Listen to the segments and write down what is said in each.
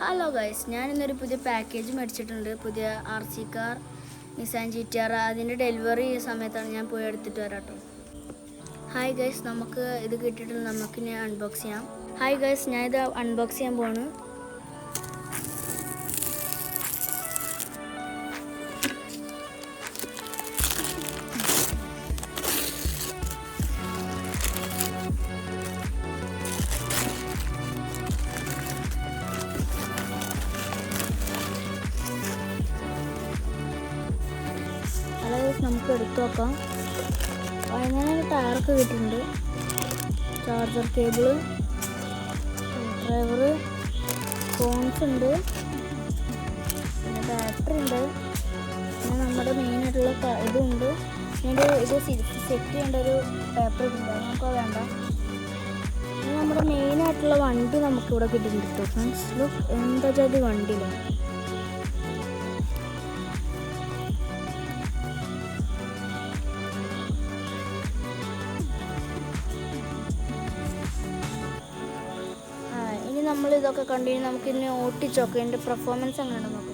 Hello guys, ഞാനിന്നൊരു പുതിയ package മേടിച്ചിട്ടുണ്ട്. പുതിയ RC കാർ നിസാൻ GTR. അതിൻ്റെ ഡെലിവറി സമയത്താണ് ഞാൻ പോയി എടുത്തിട്ട് വരാം കേട്ടോ. ഹായ് ഗൈസ്, നമുക്ക് ഇത് കിട്ടിയിട്ടുണ്ട്. നമുക്ക് ഞാൻ അൺബോക്സ് ചെയ്യാം. ഹായ് ഗൈസ്, ഞാനിത് അൺബോക്സ് ചെയ്യാൻ പോവാണ്. നമുക്ക് എടുത്തു നോക്കാം. അങ്ങനെ ടയറൊക്കെ കിട്ടിയിട്ടുണ്ട്, ചാർജർ കേബിള്, ഡ്രൈവർ, ഫോൺസ് ഉണ്ട്, പിന്നെ ബാറ്ററി ഉണ്ട്, പിന്നെ നമ്മുടെ മെയിനായിട്ടുള്ള ഇതുണ്ട്. പിന്നെ ഇത് സെറ്റ് ചെയ്യേണ്ട ഒരു പേപ്പർ ഉണ്ട്, നമുക്ക് വേണ്ട. പിന്നെ നമ്മുടെ മെയിനായിട്ടുള്ള വണ്ടി നമുക്കിവിടെ കിട്ടിയിട്ടുണ്ട് കേട്ടോ ഫ്രണ്ട്സ്. എന്താ ജാതി വണ്ടിയില്ല. നമ്മൾ ഇതൊക്കെ കണ്ടിന് നമുക്ക് ഇനി ഓട്ടിച്ചോക്കെ എൻ്റെ പെർഫോമൻസ് അങ്ങനെ നോക്കാം.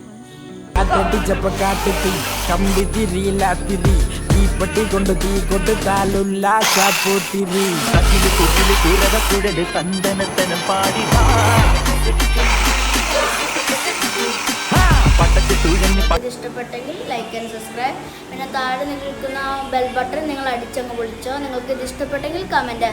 ഇഷ്ടപ്പെട്ടെങ്കിൽ ലൈക്ക് ആൻഡ് സബ്സ്ക്രൈബ്. പിന്നെ താഴെ നിൽക്കുന്ന ബെൽ ബട്ടൺ നിങ്ങൾ അടിച്ചങ്ങ് വിളിച്ചോ. നിങ്ങൾക്ക് ഇത് ഇഷ്ടപ്പെട്ടെങ്കിൽ കമൻറ്റ്